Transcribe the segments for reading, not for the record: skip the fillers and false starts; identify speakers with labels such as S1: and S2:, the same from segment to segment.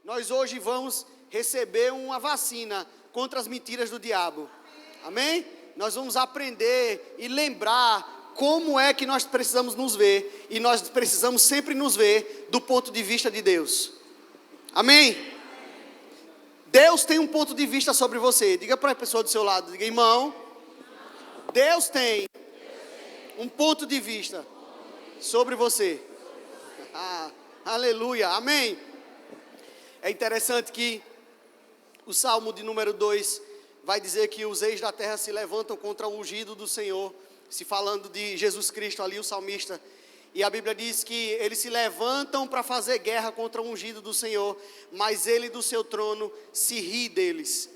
S1: nós hoje vamos receber uma vacina contra as mentiras do diabo. Amém? Nós vamos aprender e lembrar como é que nós precisamos nos ver. E nós precisamos sempre nos ver do ponto de vista de Deus. Amém? Deus tem um ponto de vista sobre você. Diga para a pessoa do seu lado, diga, irmão, Deus tem um ponto de vista sobre você. Aleluia, amém. É interessante que o Salmo de número 2 vai dizer que os reis da terra se levantam contra o ungido do Senhor, se falando de Jesus Cristo ali, o salmista. E a Bíblia diz que eles se levantam para fazer guerra contra o ungido do Senhor, mas ele do seu trono se ri deles.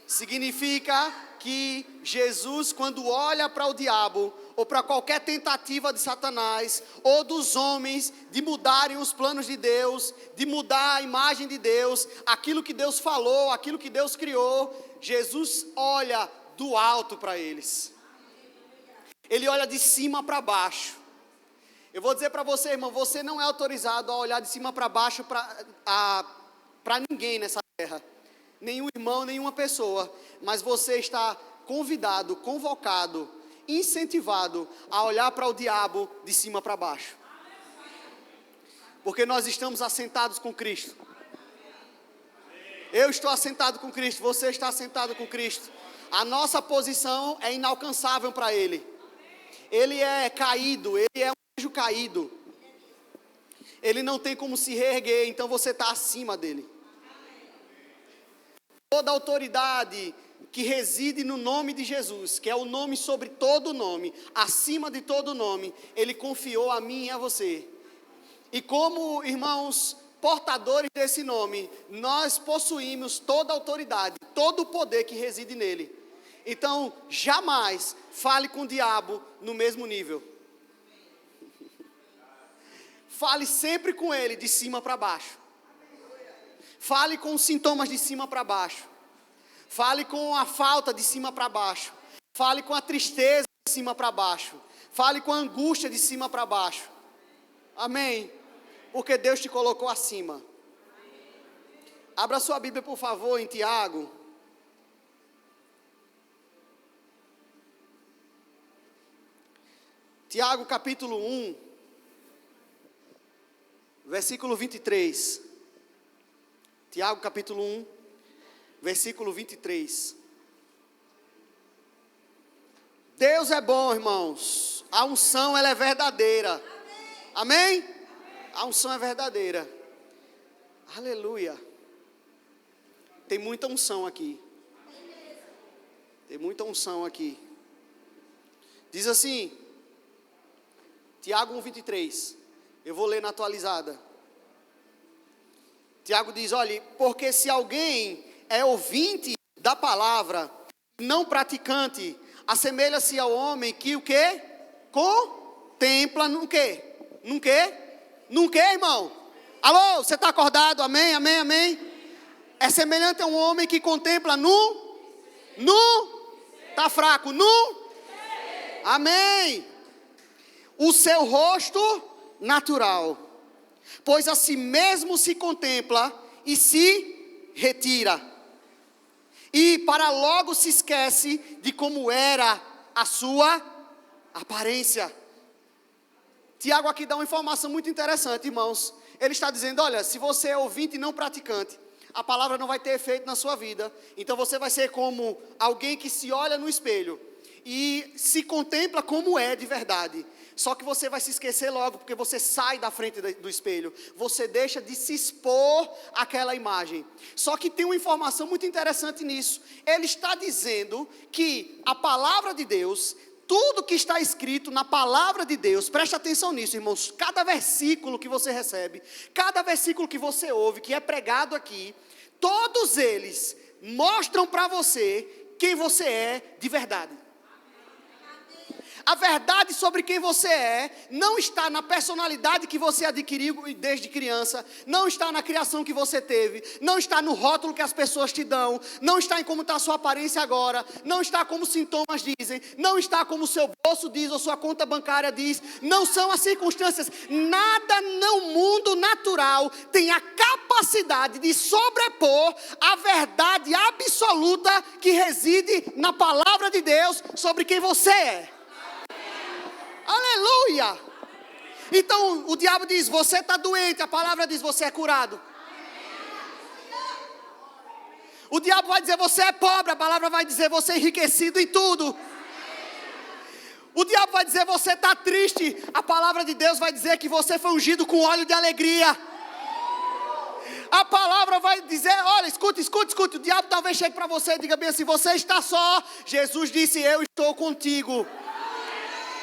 S1: Significa que Jesus, quando olha para o diabo, ou para qualquer tentativa de Satanás, ou dos homens, de mudarem os planos de Deus, de mudar a imagem de Deus, aquilo que Deus falou, aquilo que Deus criou, Jesus olha do alto para eles. Ele olha de cima para baixo. Eu vou dizer para você, irmão, você não é autorizado a olhar de cima para baixo para ninguém nessa terra. Nenhum irmão, nenhuma pessoa. Mas você está convidado, convocado, incentivado a olhar para o diabo de cima para baixo. Porque nós estamos assentados com Cristo. Eu estou assentado com Cristo, você está assentado com Cristo. A nossa posição é inalcançável para Ele. Ele é caído, Ele é um anjo caído. Ele não tem como se reerguer, então você está acima dele. Toda autoridade que reside no nome de Jesus, que é o nome sobre todo nome, acima de todo nome, Ele confiou a mim e a você. E como, irmãos, portadores desse nome, nós possuímos toda a autoridade, todo o poder que reside nele. Então, jamais fale com o diabo no mesmo nível. Fale sempre com ele de cima para baixo. Fale com os sintomas de cima para baixo. Fale com a falta de cima para baixo. Fale com a tristeza de cima para baixo. Fale com a angústia de cima para baixo. Amém? Porque Deus te colocou acima. Abra sua Bíblia, por favor, em Tiago. Tiago capítulo 1, versículo 23. Tiago capítulo 1, versículo 23. Deus é bom, irmãos. A unção, ela é verdadeira. Amém? A unção é verdadeira. Aleluia. Tem muita unção aqui. Tem muita unção aqui. Diz assim, Tiago 1,23. Eu vou ler na atualizada. Tiago diz, olha, porque se alguém é ouvinte da palavra, não praticante, assemelha-se ao homem que o quê? Contempla no quê? No quê? No quê, irmão? Alô, você está acordado? Amém, amém, amém? É semelhante a um homem que contempla está fraco, amém. O seu rosto natural, pois a si mesmo se contempla e se retira. E para logo se esquece de como era a sua aparência. Tiago aqui dá uma informação muito interessante, irmãos. Ele está dizendo, olha, se você é ouvinte e não praticante, a palavra não vai ter efeito na sua vida. Então você vai ser como alguém que se olha no espelho e se contempla como é de verdade. Só que você vai se esquecer logo, porque você sai da frente do espelho. Você deixa de se expor àquela imagem. Só que tem uma informação muito interessante nisso. Ele está dizendo que a palavra de Deus, tudo que está escrito na palavra de Deus, preste atenção nisso, irmãos. Cada versículo que você recebe, cada versículo que você ouve, que é pregado aqui, todos eles mostram para você quem você é de verdade. A verdade sobre quem você é não está na personalidade que você adquiriu desde criança, não está na criação que você teve, não está no rótulo que as pessoas te dão, não está em como está a sua aparência agora, não está como os sintomas dizem, não está como o seu bolso diz ou sua conta bancária diz, não são as circunstâncias. Nada no mundo natural tem a capacidade de sobrepor a verdade absoluta que reside na palavra de Deus sobre quem você é. Aleluia! Então o diabo diz, você está doente, a palavra diz, você é curado. O diabo vai dizer, você é pobre, a palavra vai dizer, você é enriquecido em tudo. O diabo vai dizer, você está triste, a palavra de Deus vai dizer que você foi ungido com óleo de alegria. A palavra vai dizer, olha, escute, o diabo talvez chegue para você e diga bem assim, você está só. Jesus disse, eu estou contigo.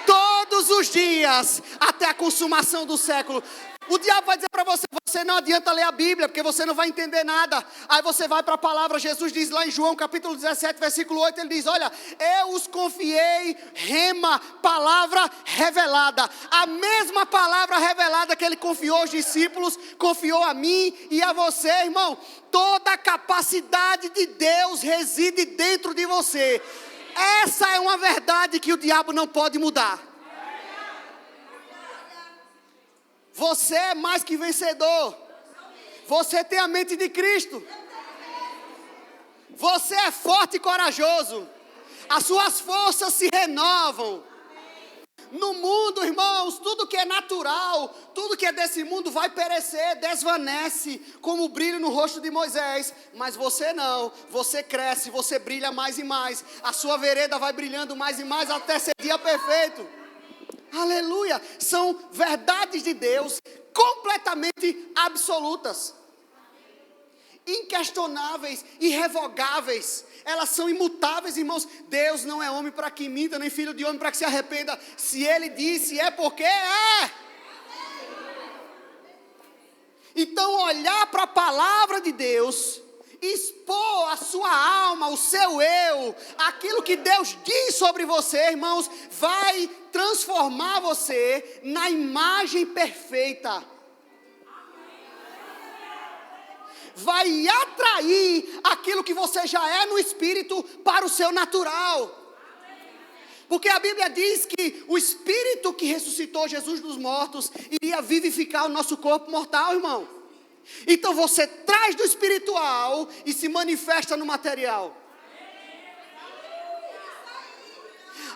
S1: Todos os dias, até a consumação do século. O diabo vai dizer para você, você não adianta ler a Bíblia, porque você não vai entender nada. Aí você vai para a palavra, Jesus diz lá em João capítulo 17, versículo 8, ele diz, olha, eu os confiei, rema, palavra revelada. A mesma palavra revelada que ele confiou aos discípulos, confiou a mim e a você, irmão. Toda a capacidade de Deus reside dentro de você. Essa é uma verdade que o diabo não pode mudar. Você é mais que vencedor. Você tem a mente de Cristo. Você é forte e corajoso. As suas forças se renovam. No mundo, irmãos, tudo que é natural, tudo que é desse mundo vai perecer, desvanece, como o brilho no rosto de Moisés. Mas você não, você cresce, você brilha mais e mais. A sua vereda vai brilhando mais e mais até ser dia perfeito. Aleluia! São verdades de Deus completamente absolutas, inquestionáveis, irrevogáveis. Elas são imutáveis, irmãos. Deus não é homem para que minta, nem filho de homem para que se arrependa. Se ele disse, é porque é. Então olhar para a palavra de Deus, expor a sua alma, o seu eu, aquilo que Deus diz sobre você, irmãos, vai transformar você na imagem perfeita. Vai atrair aquilo que você já é no espírito para o seu natural. Porque a Bíblia diz que o espírito que ressuscitou Jesus dos mortos iria vivificar o nosso corpo mortal, irmão. Então você traz do espiritual e se manifesta no material.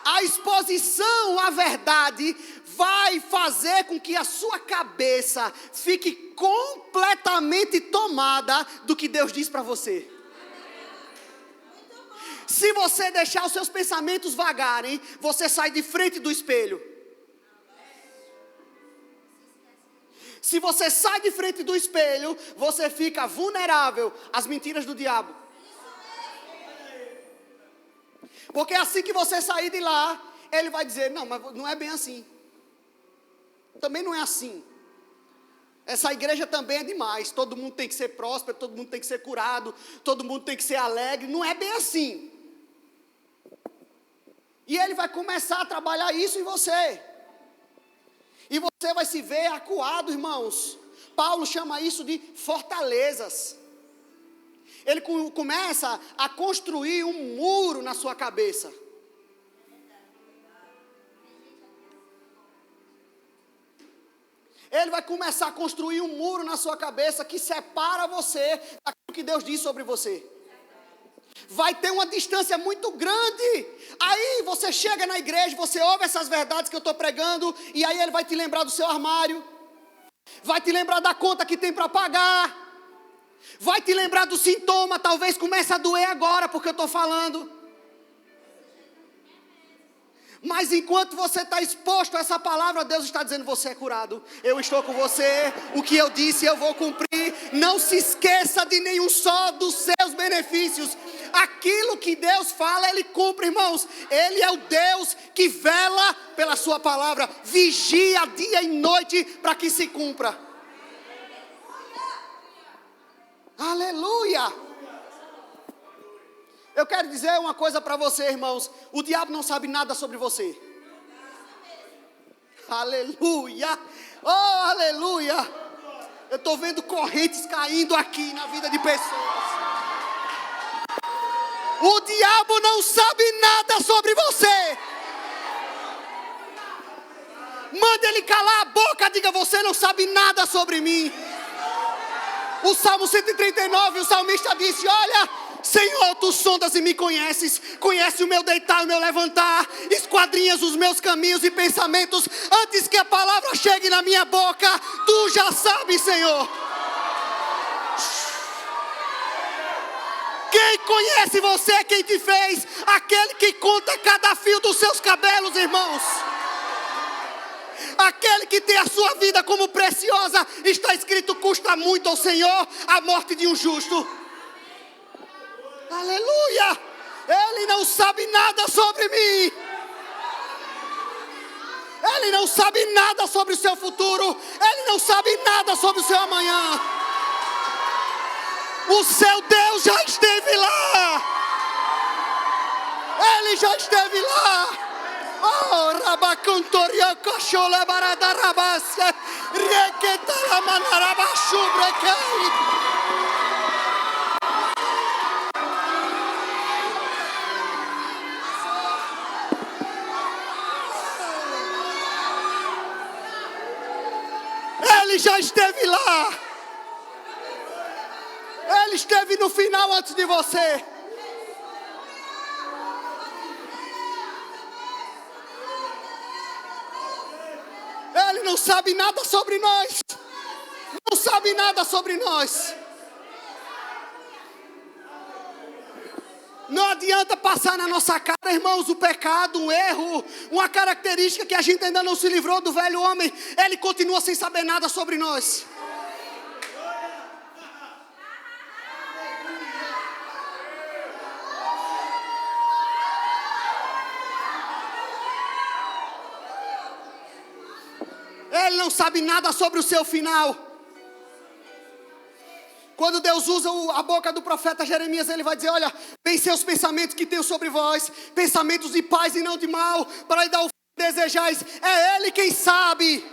S1: A exposição à verdade vai fazer com que a sua cabeça fique completamente tomada do que Deus diz para você. Se você deixar os seus pensamentos vagarem, você sai de frente do espelho. Se você sai de frente do espelho, você fica vulnerável às mentiras do diabo. Porque assim que você sair de lá, ele vai dizer, não, mas não é bem assim. Também não é assim. Essa igreja também é demais. Todo mundo tem que ser próspero, todo mundo tem que ser curado, todo mundo tem que ser alegre. Não é bem assim. E ele vai começar a trabalhar isso em você. E você vai se ver acuado, irmãos. Paulo chama isso de fortalezas. Ele começa a construir um muro na sua cabeça. Ele vai começar a construir um muro na sua cabeça que separa você daquilo que Deus diz sobre você. Vai ter uma distância muito grande. Aí você chega na igreja, você ouve essas verdades que eu estou pregando, e aí ele vai te lembrar do seu armário, vai te lembrar da conta que tem para pagar, vai te lembrar do sintoma, talvez comece a doer agora porque eu estou falando. Mas enquanto você está exposto a essa palavra, Deus está dizendo, você é curado, eu estou com você, o que eu disse eu vou cumprir. Não se esqueça de nenhum só dos seus benefícios. Aquilo que Deus fala, Ele cumpre, irmãos. Ele é o Deus que vela pela sua palavra, vigia dia e noite para que se cumpra. Aleluia! Eu quero dizer uma coisa para você, irmãos. O diabo não sabe nada sobre você. Aleluia. Oh, aleluia. Eu estou vendo correntes caindo aqui na vida de pessoas. O diabo não sabe nada sobre você. Manda ele calar a boca, diga: você não sabe nada sobre mim. O Salmo 139, o salmista disse: olha, Senhor, tu sondas e me conheces, conhece o meu deitar e o meu levantar, esquadrinhas os meus caminhos e pensamentos, antes que a palavra chegue na minha boca, tu já sabes, Senhor. Quem conhece você, quem te fez? Aquele que conta cada fio dos seus cabelos, irmãos. Aquele que tem a sua vida como preciosa. Está escrito: custa muito ao Senhor a morte de um justo. Aleluia. Ele não sabe nada sobre mim. Ele não sabe nada sobre o seu futuro. Ele não sabe nada sobre o seu amanhã. O seu Deus já esteve lá. Ele já esteve lá. Oh, rabacantoria cochola barada rabassa. Requetara manarabachu brequei. Ele já esteve lá. Ele esteve no final antes de você. Ele não sabe nada sobre nós. Não sabe nada sobre nós. Não adianta passar na nossa cara, irmãos, o pecado, um erro, uma característica que a gente ainda não se livrou do velho homem. Ele continua sem saber nada sobre nós. Ele não sabe nada sobre o seu final. Quando Deus usa a boca do profeta Jeremias, ele vai dizer: olha, pensei os pensamentos que tenho sobre vós, pensamentos de paz e não de mal, para lhe dar o fim que desejais. É Ele quem sabe.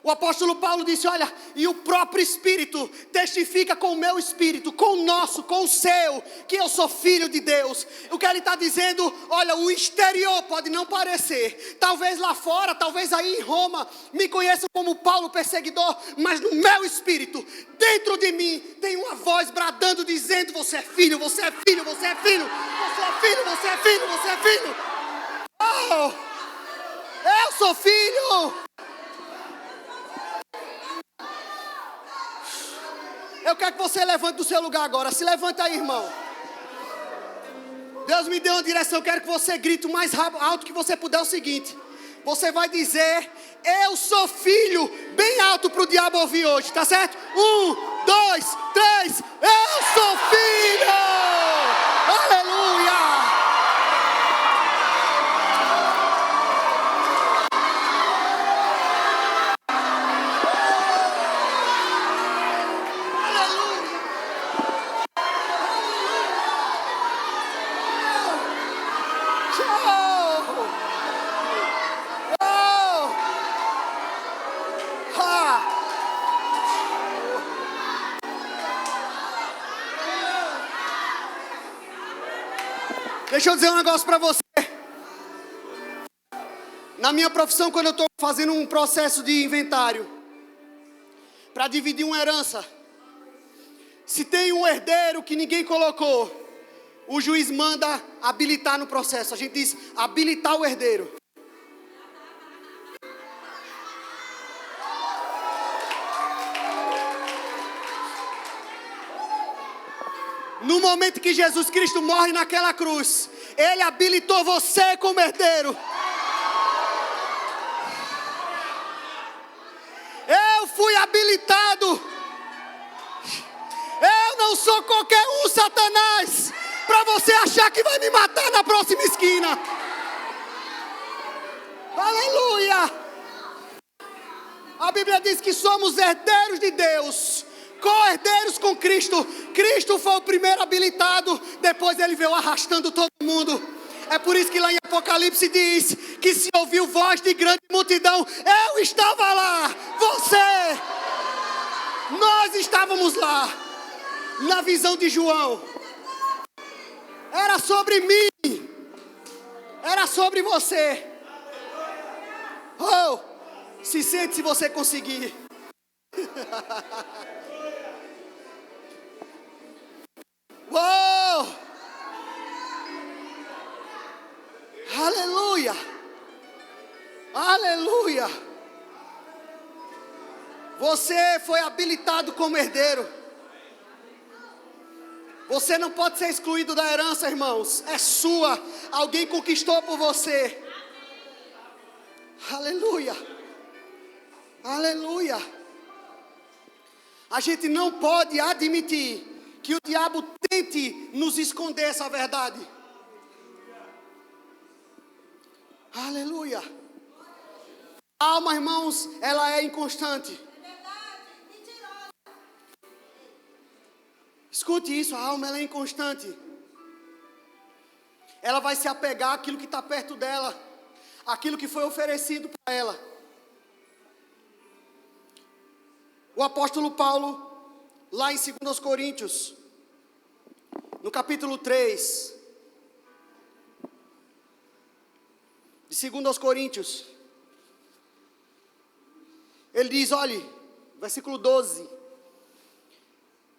S1: O apóstolo Paulo disse: olha, e o próprio Espírito testifica com o meu espírito, com o nosso, com o seu, que eu sou filho de Deus. O que ele está dizendo: olha, o exterior pode não parecer, talvez lá fora, talvez aí em Roma, me conheçam como Paulo perseguidor, mas no meu espírito, dentro de mim, tem uma voz bradando, dizendo: você é filho, você é filho, você é filho, você é filho, você é filho, você é filho. Oh, eu sou filho. Eu quero que você levante do seu lugar agora. Se levanta aí, irmão. Deus me deu uma direção. Eu quero que você grite o mais alto que você puder o seguinte. Você vai dizer: eu sou filho. Bem alto para o diabo ouvir hoje, tá certo? 1, 2, 3. Eu sou filho. Aleluia. Deixa eu dizer um negócio para você. Na minha profissão, quando eu estou fazendo um processo de inventário para dividir uma herança, se tem um herdeiro que ninguém colocou, o juiz manda habilitar no processo. A gente diz: habilitar o herdeiro. No momento que Jesus Cristo morre naquela cruz, Ele habilitou você como herdeiro. Eu fui habilitado. Eu não sou qualquer um, Satanás, para você achar que vai me matar na próxima esquina. Aleluia. A Bíblia diz que somos herdeiros de Deus, co-herdeiros com Cristo. Cristo foi o primeiro habilitado, depois ele veio arrastando todo mundo. É por isso que lá em Apocalipse diz que se ouviu voz de grande multidão, eu estava lá, você, nós estávamos lá, na visão de João. Era sobre mim, era sobre você. Oh, se sente se você conseguir. Uou! Aleluia! Aleluia! Você foi habilitado como herdeiro. Você não pode ser excluído da herança, irmãos. É sua. Alguém conquistou por você. Aleluia! Aleluia! A gente não pode admitir que o diabo tente nos esconder essa verdade. Aleluia. A alma, irmãos, ela é inconstante. Escute isso, a alma ela é inconstante. Ela vai se apegar àquilo que está perto dela, àquilo que foi oferecido para ela. O apóstolo Paulo, lá em 2 Coríntios, no capítulo 3, de 2 Coríntios, ele diz, olhe, versículo 12,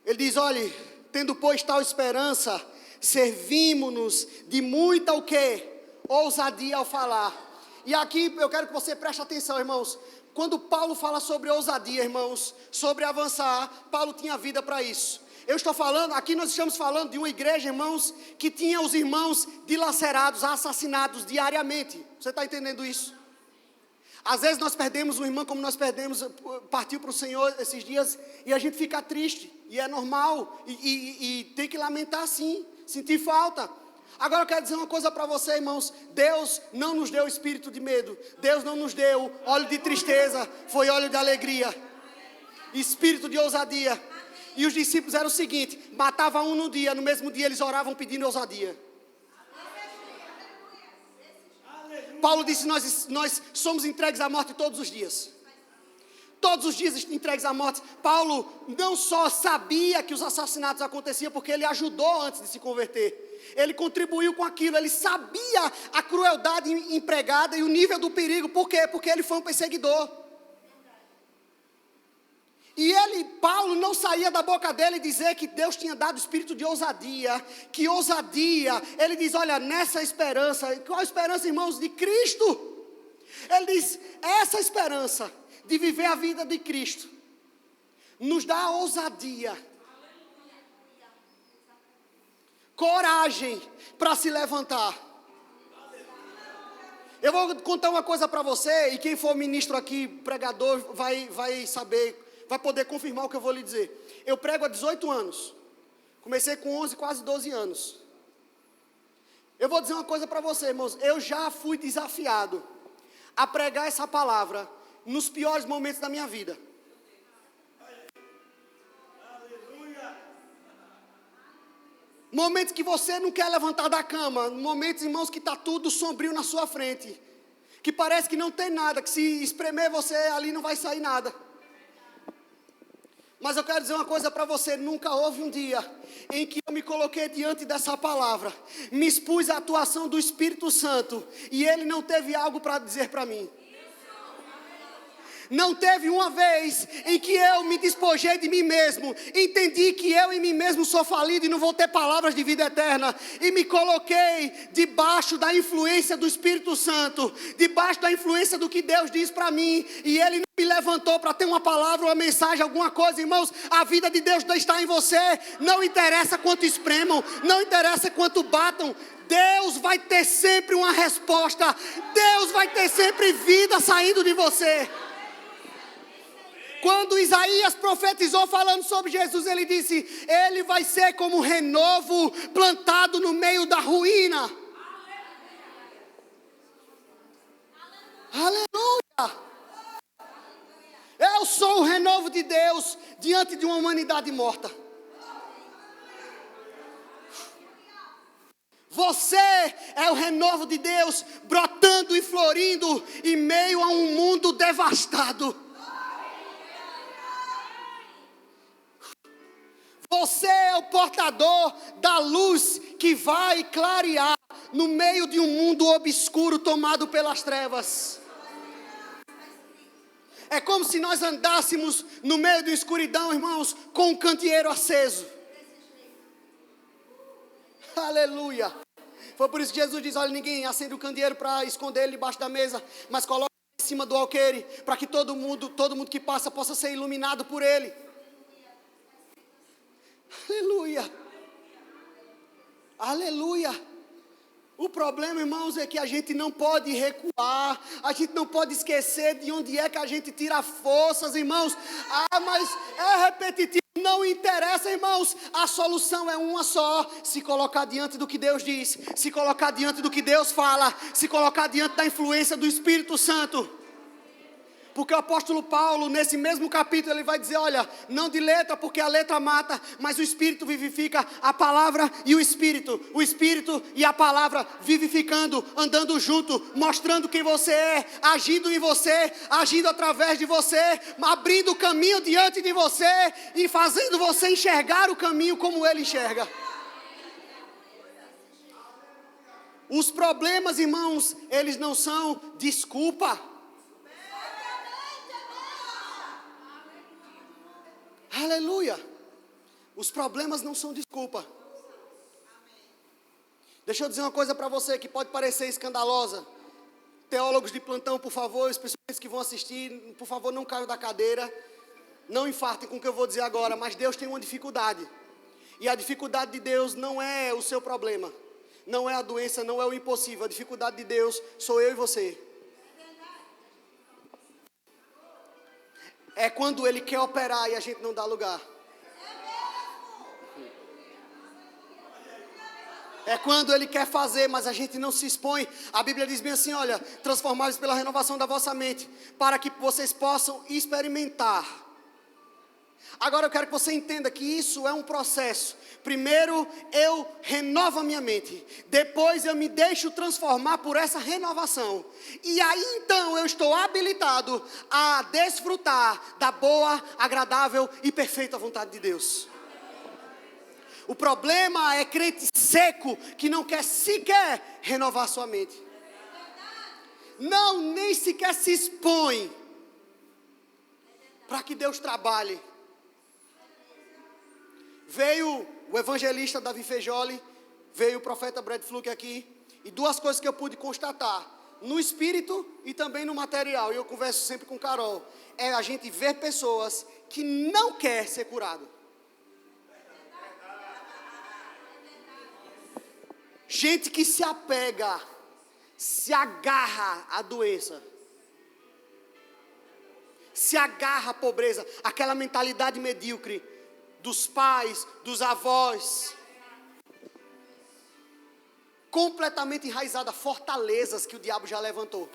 S1: ele diz, olhe, tendo pois tal esperança, servimos-nos de muita o quê? Ousadia ao falar. E aqui eu quero que você preste atenção, irmãos. Quando Paulo fala sobre ousadia, irmãos, sobre avançar, Paulo tinha vida para isso. Eu estou falando, aqui nós estamos falando de uma igreja, irmãos, que tinha os irmãos dilacerados, assassinados diariamente. Você está entendendo isso? Às vezes nós perdemos um irmão como nós perdemos, partiu para o Senhor esses dias, e a gente fica triste, e é normal, e tem que lamentar sim, sentir falta. Agora eu quero dizer uma coisa para você, irmãos. Deus não nos deu espírito de medo. Deus não nos deu óleo de tristeza. Foi óleo de alegria. Espírito de ousadia. E os discípulos eram o seguinte: matava um no dia, no mesmo dia eles oravam pedindo ousadia. Paulo disse, nós somos entregues à morte todos os dias. Todos os dias entregues à morte. Paulo não só sabia que os assassinatos aconteciam, porque ele ajudou antes de se converter. Ele contribuiu com aquilo, ele sabia a crueldade empregada e o nível do perigo. Por quê? Porque ele foi um perseguidor. E Paulo não saía da boca dele dizer que Deus tinha dado espírito de ousadia. Que ousadia, ele diz, olha, nessa esperança, qual a esperança, irmãos? De Cristo. Ele diz, essa esperança de viver a vida de Cristo nos dá ousadia, coragem para se levantar. Eu vou contar uma coisa para você, e quem for ministro aqui, pregador, vai saber, vai poder confirmar o que eu vou lhe dizer. Eu prego há 18 anos, comecei com 11, quase 12 anos. Eu vou dizer uma coisa para você, irmãos, eu já fui desafiado a pregar essa palavra nos piores momentos da minha vida. Momentos que você não quer levantar da cama. Momentos, irmãos, que está tudo sombrio na sua frente. Que parece que não tem nada. Que se espremer você ali não vai sair nada. Mas eu quero dizer uma coisa para você. Nunca houve um dia em que eu me coloquei diante dessa palavra. Me expus à atuação do Espírito Santo. E Ele não teve algo para dizer para mim. Não teve uma vez em que eu me despojei de mim mesmo, entendi que eu em mim mesmo sou falido e não vou ter palavras de vida eterna, e me coloquei debaixo da influência do Espírito Santo, debaixo da influência do que Deus diz para mim, e Ele não me levantou para ter uma palavra, uma mensagem, alguma coisa. Irmãos, a vida de Deus está em você, não interessa quanto espremam, não interessa quanto batam, Deus vai ter sempre uma resposta, Deus vai ter sempre vida saindo de você. Quando Isaías profetizou falando sobre Jesus, ele disse, ele vai ser como um renovo plantado no meio da ruína. Aleluia! Eu sou o renovo de Deus diante de uma humanidade morta. Você é o renovo de Deus, brotando e florindo em meio a um mundo devastado. Você é o portador da luz que vai clarear no meio de um mundo obscuro tomado pelas trevas. É como se nós andássemos no meio da escuridão, irmãos, com um candeeiro aceso. Aleluia. Foi por isso que Jesus diz: olha, ninguém acende o candeeiro para esconder ele debaixo da mesa, mas coloca em cima do alqueire, para que todo mundo que passa possa ser iluminado por ele. Aleluia. Aleluia. O problema, irmãos, é que a gente não pode recuar, a gente não pode esquecer de onde é que a gente tira forças, irmãos. Mas é repetitivo, não interessa, irmãos. A solução é uma só: se colocar diante do que Deus diz, se colocar diante do que Deus fala, se colocar diante da influência do Espírito Santo. Porque o apóstolo Paulo, nesse mesmo capítulo, ele vai dizer: olha, não de letra, porque a letra mata, mas o Espírito vivifica, a palavra e o Espírito e a palavra vivificando, andando junto, mostrando quem você é, agindo em você, agindo através de você, abrindo o caminho diante de você e fazendo você enxergar o caminho como ele enxerga. Os problemas, irmãos, eles não são desculpa. Aleluia. Os problemas não são desculpa. Deixa eu dizer uma coisa para você que pode parecer escandalosa. Teólogos de plantão, por favor, as pessoas que vão assistir, por favor, não caiam da cadeira. Não infartem com o que eu vou dizer agora, mas Deus tem uma dificuldade. E a dificuldade de Deus não é o seu problema. Não é a doença, não é o impossível. A dificuldade de Deus sou eu e você. É quando Ele quer operar e a gente não dá lugar. É quando Ele quer fazer, mas a gente não se expõe. A Bíblia diz bem assim: olha, transformados pela renovação da vossa mente, para que vocês possam experimentar. Agora eu quero que você entenda que isso é um processo. Primeiro eu renovo a minha mente, depois eu me deixo transformar por essa renovação, e aí então eu estou habilitado a desfrutar da boa, agradável e perfeita vontade de Deus. O problema é crente seco que não quer sequer renovar sua mente. Não, nem sequer se expõe para que Deus trabalhe. Veio o evangelista Davi Fejoli, veio o profeta Brad Fluke aqui, e duas coisas que eu pude constatar, no espírito e também no material, e eu converso sempre com Carol, é a gente ver pessoas que não querem ser curado. Gente que se apega, se agarra à doença, se agarra à pobreza, aquela mentalidade medíocre dos pais, dos avós, completamente enraizada, fortalezas que o diabo já levantou.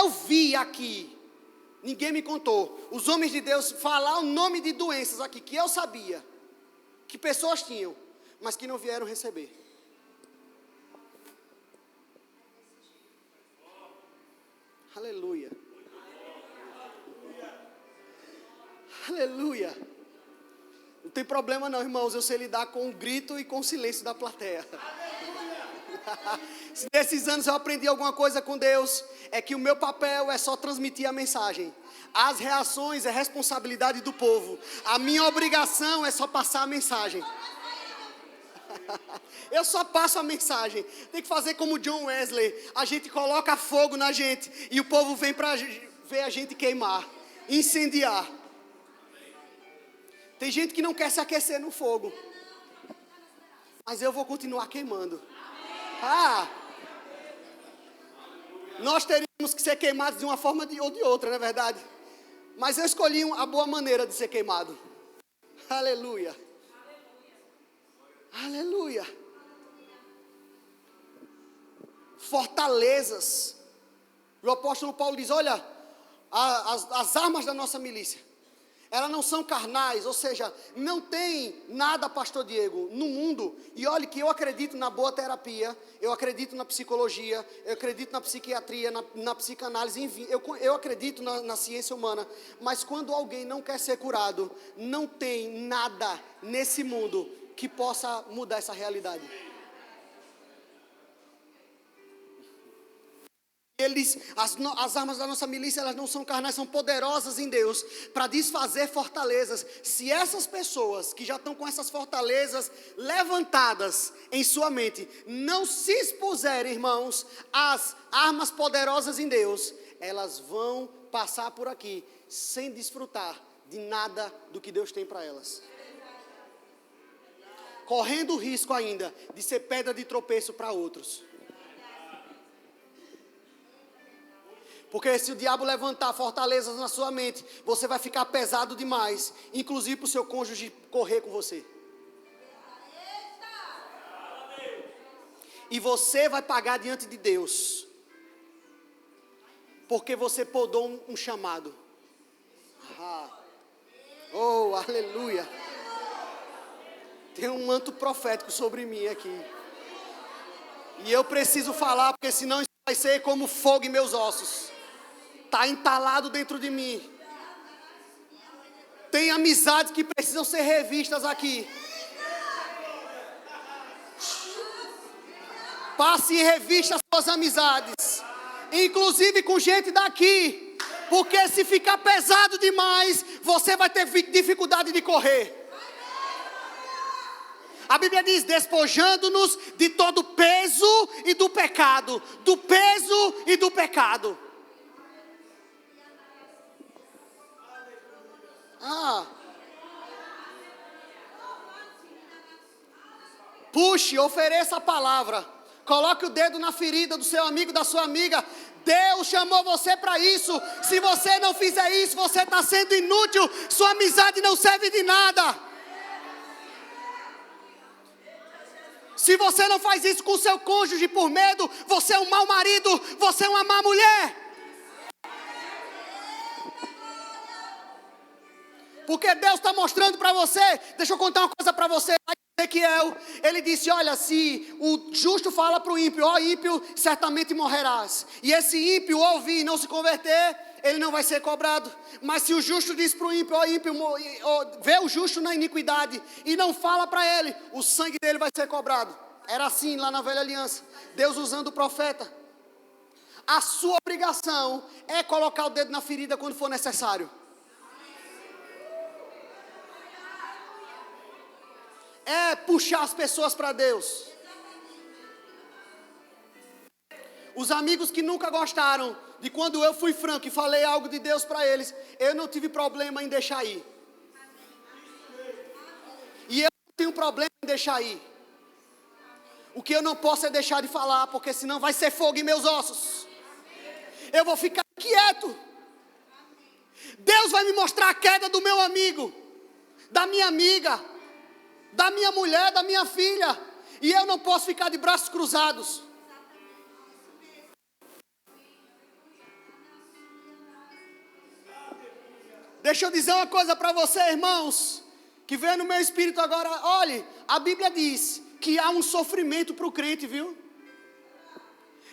S1: Eu vi aqui, ninguém me contou, os homens de Deus falar o nome de doenças aqui, que eu sabia, que pessoas tinham, mas que não vieram receber. Aleluia. Aleluia. Não tem problema não, irmãos, eu sei lidar com o grito e com o silêncio da plateia. Se nesses anos eu aprendi alguma coisa com Deus, é que o meu papel é só transmitir a mensagem. As reações é responsabilidade do povo. A minha obrigação é só passar a mensagem. Eu só passo a mensagem. Tem que fazer como John Wesley. A gente coloca fogo na gente e o povo vem para ver a gente queimar, incendiar. Tem gente que não quer se aquecer no fogo, mas eu vou continuar queimando. Nós teríamos que ser queimados de uma forma ou de outra, não é verdade? Mas eu escolhi a boa maneira de ser queimado. Aleluia. Aleluia. Fortalezas. O apóstolo Paulo diz: olha, as armas da nossa milícia, elas não são carnais, ou seja, não tem nada, pastor Diego, no mundo, e olhe que eu acredito na boa terapia, eu acredito na psicologia, eu acredito na psiquiatria, na psicanálise, enfim, eu acredito na ciência humana, mas quando alguém não quer ser curado, não tem nada nesse mundo que possa mudar essa realidade. As armas da nossa milícia, elas não são carnais, são poderosas em Deus para desfazer fortalezas. Se essas pessoas que já estão com essas fortalezas levantadas em sua mente não se expuserem, irmãos, às armas poderosas em Deus, elas vão passar por aqui sem desfrutar de nada do que Deus tem para elas, correndo o risco ainda de ser pedra de tropeço para outros. Porque se o diabo levantar fortalezas na sua mente, você vai ficar pesado demais, inclusive para o seu cônjuge correr com você. E você vai pagar diante de Deus, porque você podou um chamado. Oh, aleluia. Tem um manto profético sobre mim aqui. E eu preciso falar, porque senão isso vai ser como fogo em meus ossos. Está entalado dentro de mim. Tem amizades que precisam ser revistas aqui. Passe e revista as suas amizades, inclusive com gente daqui, porque se ficar pesado demais, você vai ter dificuldade de correr. A Bíblia diz: despojando-nos de todo peso e do pecado. Do peso e do pecado. Puxe, ofereça a palavra. Coloque o dedo na ferida do seu amigo, da sua amiga. Deus chamou você para isso. Se você não fizer isso, você está sendo inútil. Sua amizade não serve de nada. Se você não faz isso com o seu cônjuge por medo, você é um mau marido, você é uma má mulher. Porque Deus está mostrando para você. Deixa eu contar uma coisa para você. Ezequiel, ele disse: olha, se o justo fala para o ímpio, ó ímpio, certamente morrerás. E esse ímpio ouvir e não se converter, ele não vai ser cobrado. Mas se o justo diz para o ímpio, ó ímpio, vê o justo na iniquidade e não fala para ele, o sangue dele vai ser cobrado. Era assim lá na velha aliança. Deus usando o profeta. A sua obrigação é colocar o dedo na ferida quando for necessário. É puxar as pessoas para Deus. Os amigos que nunca gostaram de quando eu fui franco e falei algo de Deus para eles, eu não tive problema em deixar ir. E eu não tenho problema em deixar ir. O que eu não posso é deixar de falar, porque senão vai ser fogo em meus ossos. Eu vou ficar quieto. Deus vai me mostrar a queda do meu amigo, da minha amiga, da minha mulher, da minha filha. E eu não posso ficar de braços cruzados. Deixa eu dizer uma coisa para você, irmãos, que veio no meu espírito agora. Olhe, a Bíblia diz que há um sofrimento para o crente, viu?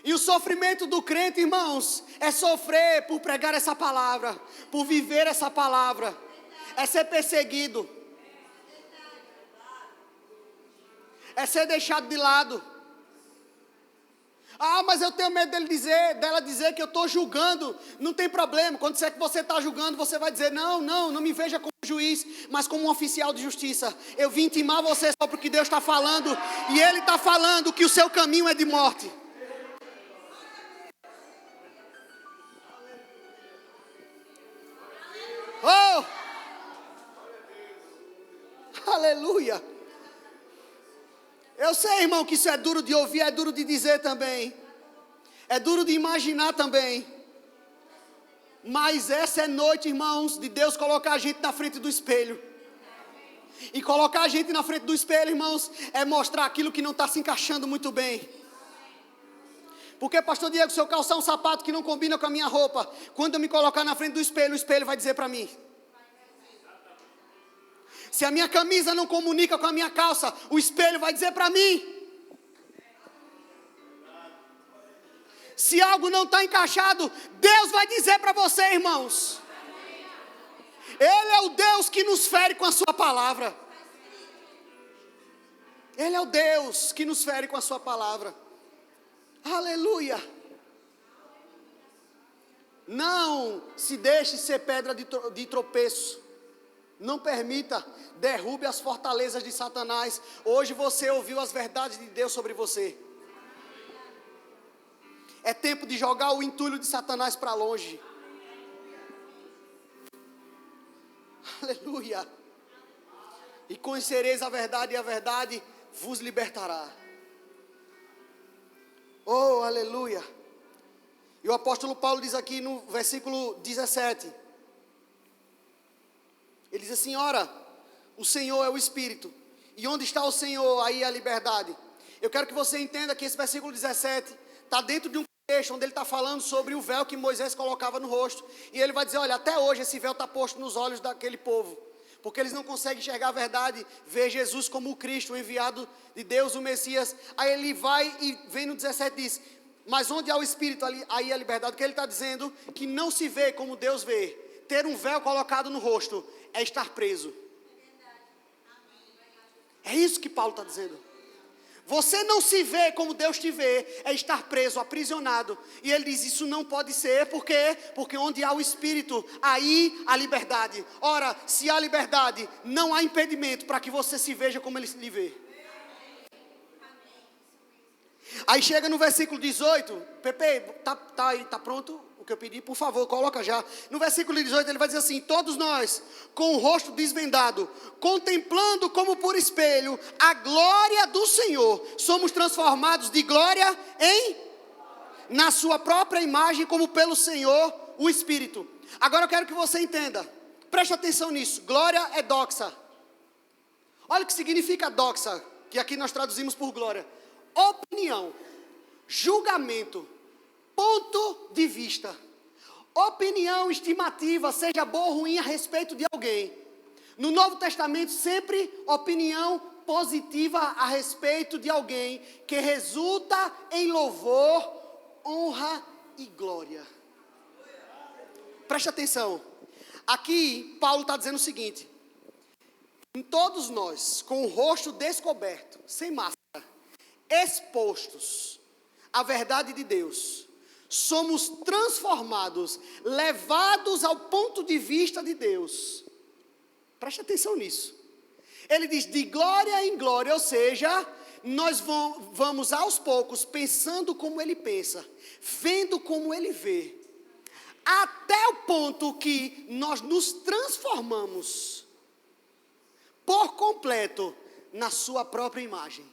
S1: E o sofrimento do crente, irmãos, é sofrer por pregar essa palavra, por viver essa palavra, é ser perseguido, é ser deixado de lado. Ah, mas eu tenho medo dela dizer que eu estou julgando. Não tem problema, quando disser que você está julgando, você vai dizer: não me veja como juiz, mas como um oficial de justiça. Eu vim intimar você só porque Deus está falando, e Ele está falando que o seu caminho é de morte. Oh! Aleluia! Eu sei, irmão, que isso é duro de ouvir, é duro de dizer também. É duro de imaginar também. Mas essa é noite, irmãos, de Deus colocar a gente na frente do espelho. E colocar a gente na frente do espelho, irmãos, é mostrar aquilo que não está se encaixando muito bem. Porque, pastor Diego, se eu calçar um sapato que não combina com a minha roupa, quando eu me colocar na frente do espelho, o espelho vai dizer para mim: Se a minha camisa não comunica com a minha calça, o espelho vai dizer para mim. Se algo não está encaixado, Deus vai dizer para você, irmãos. Ele é o Deus que nos fere com a sua palavra. Ele é o Deus que nos fere com a sua palavra. Aleluia. Não se deixe ser pedra de tropeço. Não permita, derrube as fortalezas de Satanás. Hoje você ouviu as verdades de Deus sobre você. É tempo de jogar o entulho de Satanás para longe. Aleluia. E conhecereis a verdade, e a verdade vos libertará. Oh, aleluia. E o apóstolo Paulo diz aqui no versículo 17. Ele diz assim: ora, o Senhor é o Espírito. E onde está o Senhor, aí é a liberdade. Eu quero que você entenda que esse versículo 17 está dentro de um contexto onde ele está falando sobre o véu que Moisés colocava no rosto. E ele vai dizer: olha, até hoje esse véu está posto nos olhos daquele povo. Porque eles não conseguem enxergar a verdade, ver Jesus como o Cristo, o enviado de Deus, o Messias. Aí ele vai e vem no 17 e diz: mas onde há o Espírito, aí é a liberdade. O que ele está dizendo? Que não se vê como Deus vê. Ter um véu colocado no rosto é estar preso. É isso que Paulo está dizendo. Você não se vê como Deus te vê, é estar preso, aprisionado. E ele diz: isso não pode ser, por quê? Porque onde há o Espírito, aí há liberdade. Ora, se há liberdade, não há impedimento para que você se veja como Ele lhe vê. Aí chega no versículo 18, Pepe, tá pronto o que eu pedi? Por favor, coloca já. No versículo 18 ele vai dizer assim: todos nós, com o rosto desvendado, contemplando como por espelho a glória do Senhor, somos transformados de glória na sua própria imagem, como pelo Senhor, o Espírito. Agora eu quero que você entenda, preste atenção nisso. Glória é doxa. Olha o que significa doxa, que aqui nós traduzimos por glória: opinião, julgamento, ponto de vista, opinião, estimativa, seja boa ou ruim a respeito de alguém. No Novo Testamento, sempre opinião positiva a respeito de alguém, que resulta em louvor, honra e glória. Preste atenção. Aqui, Paulo está dizendo o seguinte: em todos nós, com o rosto descoberto, sem máscara, expostos à verdade de Deus, somos transformados, levados ao ponto de vista de Deus. Preste atenção nisso. Ele diz de glória em glória, ou seja, nós vamos aos poucos pensando como Ele pensa, vendo como Ele vê, até o ponto que nós nos transformamos por completo na sua própria imagem.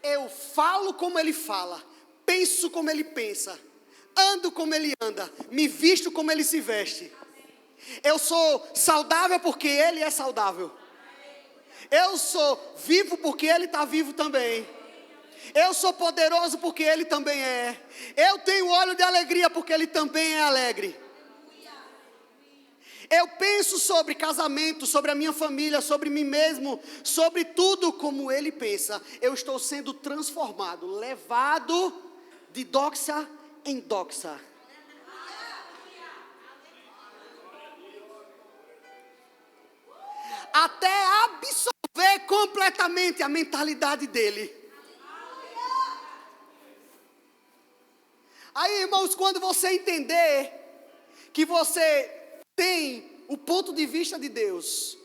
S1: Eu falo como Ele fala, penso como Ele pensa, ando como Ele anda, me visto como Ele se veste. Eu sou saudável porque Ele é saudável. Eu sou vivo porque Ele está vivo também. Eu sou poderoso porque Ele também é. Eu tenho óleo de alegria porque Ele também é alegre. Eu penso sobre casamento, sobre a minha família, sobre mim mesmo, sobre tudo como Ele pensa. Eu estou sendo transformado, levado de doxa em doxa. Até absorver completamente a mentalidade dele. Aí, irmãos, quando você entender que você tem o ponto de vista de Deus,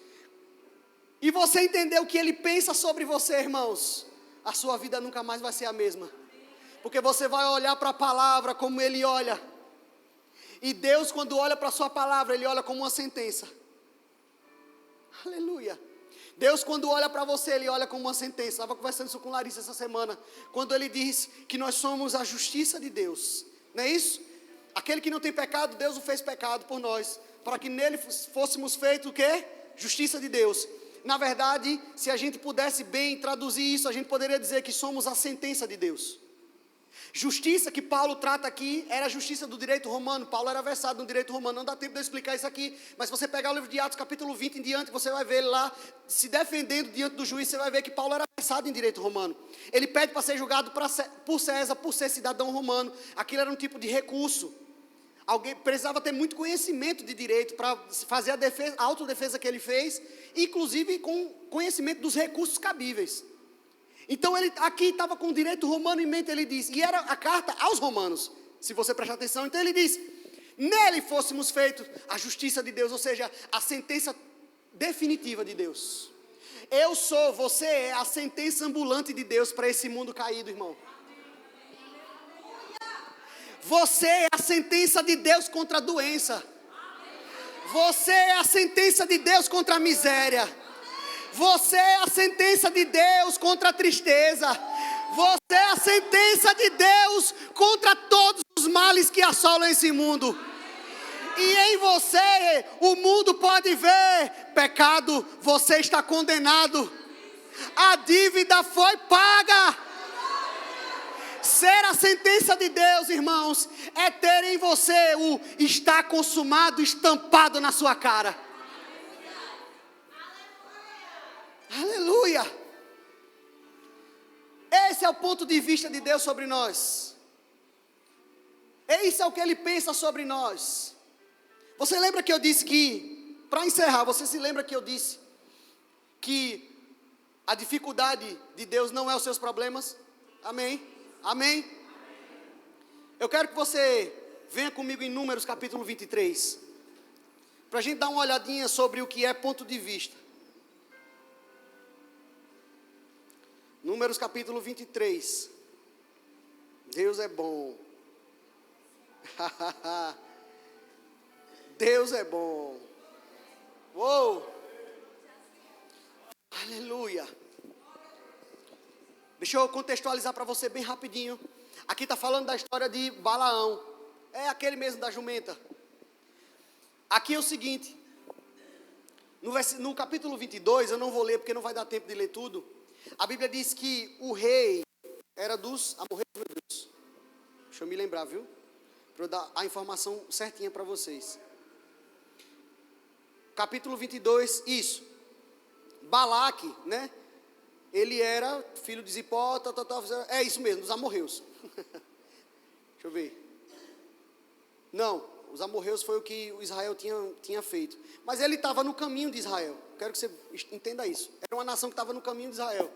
S1: e você entender o que Ele pensa sobre você, irmãos, a sua vida nunca mais vai ser a mesma. Porque você vai olhar para a palavra como Ele olha. E Deus, quando olha para a sua palavra, Ele olha como uma sentença. Aleluia. Deus, quando olha para você, Ele olha como uma sentença. Estava conversando isso com Larissa essa semana, quando Ele diz que nós somos a justiça de Deus. Não é isso? Aquele que não tem pecado, Deus o fez pecado por nós, para que nele fôssemos feitos o quê? Justiça de Deus. Na verdade, se a gente pudesse bem traduzir isso, a gente poderia dizer que somos a sentença de Deus. Justiça que Paulo trata aqui era a justiça do direito romano. Paulo era versado no direito romano. Não dá tempo de eu explicar isso aqui. Mas se você pegar o livro de Atos, capítulo 20 em diante, você vai ver ele lá se defendendo diante do juiz. Você vai ver que Paulo era versado em direito romano. Ele pede para ser julgado por César, por ser cidadão romano. Aquilo era um tipo de recurso. Alguém precisava ter muito conhecimento de direito para fazer a autodefesa que ele fez, inclusive com conhecimento dos recursos cabíveis. Então ele aqui estava com o direito romano em mente, ele diz, e era a carta aos romanos, se você prestar atenção. Então ele diz, nele fôssemos feitos a justiça de Deus, ou seja, a sentença definitiva de Deus. Eu sou, você é a sentença ambulante de Deus para esse mundo caído, irmão. Você é a sentença de Deus contra a doença. Você é a sentença de Deus contra a miséria. Você é a sentença de Deus contra a tristeza. Você é a sentença de Deus contra todos os males que assolam esse mundo. E em você, o mundo pode ver pecado, você está condenado. A dívida foi paga. Ser a sentença de Deus, irmãos, é ter em você o está consumado estampado na sua cara. Aleluia! Esse é o ponto de vista de Deus sobre nós. Esse é o que Ele pensa sobre nós. Você lembra que eu disse que, para encerrar, você se lembra que eu disse que a dificuldade de Deus não é os seus problemas? Amém? Amém? Eu quero que você venha comigo em Números capítulo 23. Para a gente dar uma olhadinha sobre o que é ponto de vista. Números capítulo 23. Deus é bom. Deus é bom. Uou! Aleluia! Deixa eu contextualizar para você bem rapidinho. Aqui está falando da história de Balaão. É aquele mesmo da jumenta. Aqui é o seguinte. No capítulo 22, eu não vou ler porque não vai dar tempo de ler tudo. A Bíblia diz que o rei era dos amorreus, meu Deus. Deixa eu me lembrar, viu? Para eu dar a informação certinha para vocês. Capítulo 22, isso. Balaque, né? Ele era filho de Zipó, é isso mesmo, dos amorreus. Deixa eu ver. Não, os amorreus foi o que o Israel tinha feito. Mas ele estava no caminho de Israel. Quero que você entenda isso. Era uma nação que estava no caminho de Israel.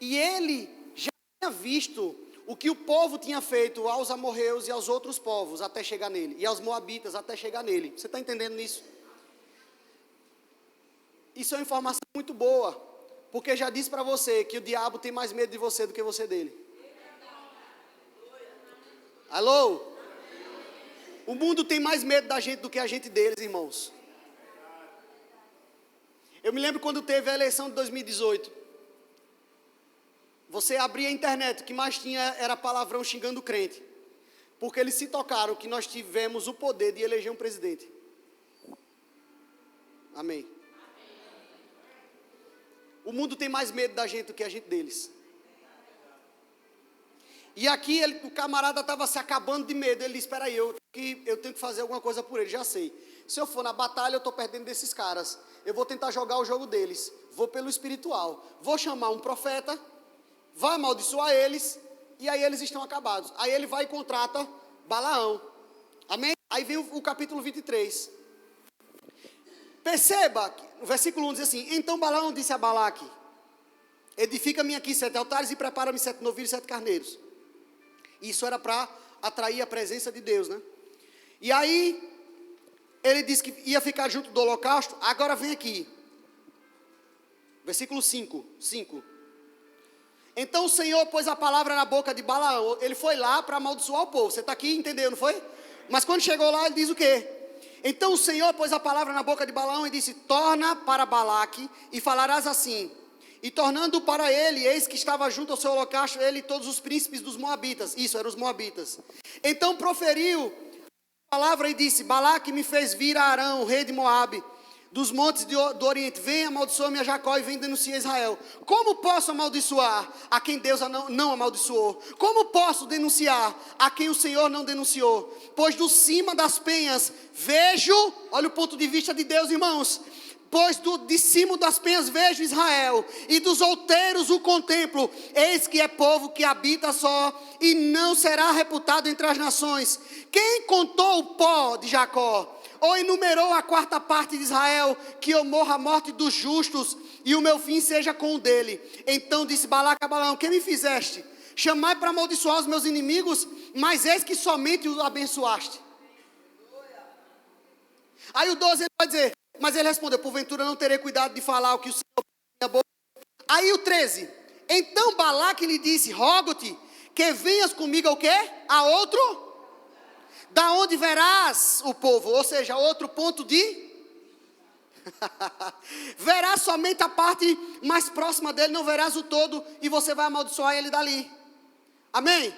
S1: E ele já tinha visto o que o povo tinha feito aos amorreus e aos outros povos até chegar nele. E aos moabitas até chegar nele. Você está entendendo nisso? Isso é uma informação muito boa. Porque já disse para você que o diabo tem mais medo de você do que você dele. Alô? O mundo tem mais medo da gente do que a gente deles, irmãos. Eu me lembro quando teve a eleição de 2018. Você abria a internet, o que mais tinha era palavrão xingando o crente. Porque eles se tocaram que nós tivemos o poder de eleger um presidente. Amém. O mundo tem mais medo da gente do que a gente deles. E aqui o camarada estava se acabando de medo. Ele disse, espera aí, eu tenho que fazer alguma coisa por ele, já sei. Se eu for na batalha, eu estou perdendo desses caras. Eu vou tentar jogar o jogo deles. Vou pelo espiritual. Vou chamar um profeta, vai amaldiçoar eles, e aí eles estão acabados. Aí ele vai e contrata Balaão. Amém? Aí vem o capítulo 23. Perceba, o versículo 1 diz assim, então Balaão disse a Balaque, edifica-me aqui 7 altares e prepara-me 7 novilhos e 7 carneiros. Isso era para atrair a presença de Deus, né? E aí, ele disse que ia ficar junto do holocausto. Agora vem aqui, versículo 5. Então o Senhor pôs a palavra na boca de Balaão. Ele foi lá para amaldiçoar o povo. Você está aqui, entendeu, não foi? Mas quando chegou lá, ele diz o quê? Então o Senhor pôs a palavra na boca de Balaão e disse, torna para Balaque e falarás assim. E tornando para ele, eis que estava junto ao seu holocausto, ele e todos os príncipes dos moabitas. Isso, eram os moabitas. Então proferiu a palavra e disse, Balaque me fez vir a Arão, rei de Moabe, dos montes do Oriente, vem, amaldiçoa-me a Jacó e vem denunciar Israel. Como posso amaldiçoar a quem Deus não amaldiçoou? Como posso denunciar a quem o Senhor não denunciou? Pois do cima das penhas vejo, olha o ponto de vista de Deus, irmãos. Pois de cima das penhas vejo Israel, e dos outeiros o contemplo. Eis que é povo que habita só, e não será reputado entre as nações. Quem contou o pó de Jacó? Ou enumerou a quarta parte de Israel, que eu morra a morte dos justos, e o meu fim seja com o dele. Então disse Balaque a Balaão: que me fizeste? Chamai para amaldiçoar os meus inimigos, mas eis que somente os abençoaste. Aí o 12 ele vai dizer, mas ele respondeu: porventura não terei cuidado de falar o que o Senhor minha boca. Aí o 13, então Balaque lhe disse: rogo-te que venhas comigo ao quê? A outro? Da onde verás o povo, ou seja, outro ponto de... verás somente a parte mais próxima dele, não verás o todo, e você vai amaldiçoar ele dali. Amém?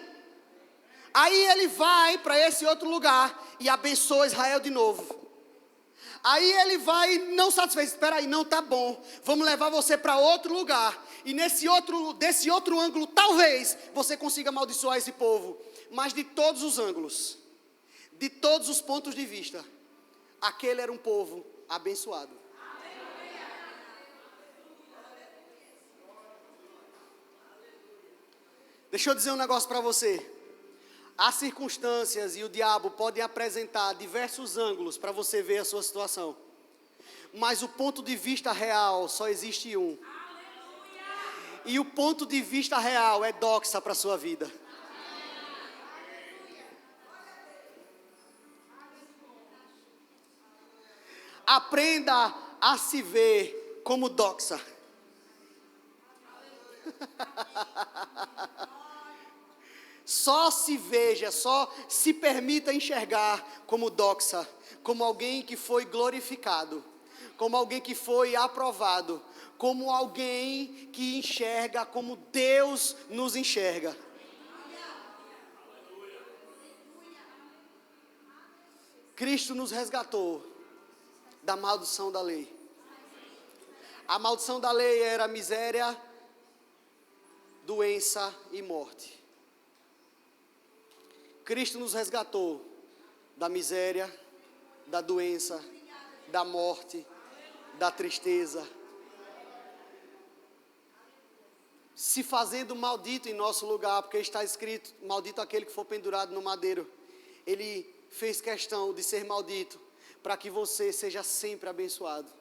S1: Aí ele vai para esse outro lugar e abençoa Israel de novo. Aí ele vai, não satisfeito, espera aí, não está bom, vamos levar você para outro lugar, e desse outro ângulo, talvez, você consiga amaldiçoar esse povo, mas de todos os ângulos, de todos os pontos de vista, aquele era um povo abençoado. Deixa eu dizer um negócio para você. As circunstâncias e o diabo podem apresentar diversos ângulos para você ver a sua situação. Mas o ponto de vista real só existe um. E o ponto de vista real é doxa para a sua vida. Aprenda a se ver como doxa. Só se veja, só se permita enxergar como doxa, como alguém que foi glorificado, como alguém que foi aprovado, como alguém que enxerga como Deus nos enxerga. Cristo nos resgatou da maldição da lei. A maldição da lei era miséria, doença e morte. Cristo nos resgatou da miséria, da doença, da morte, da tristeza, se fazendo maldito em nosso lugar, porque está escrito: maldito aquele que for pendurado no madeiro. Ele fez questão de ser maldito, para que você seja sempre abençoado.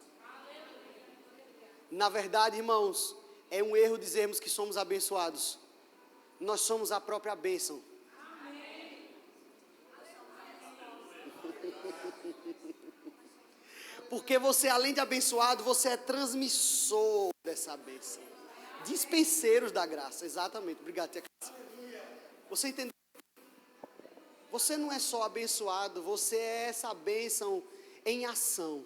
S1: Na verdade, irmãos, é um erro dizermos que somos abençoados. Nós somos a própria bênção. Porque você, além de abençoado, você é transmissor dessa bênção. Dispenseiros da graça, exatamente. Obrigado, tia Cássia. Você entendeu? Você não é só abençoado, você é essa bênção em ação.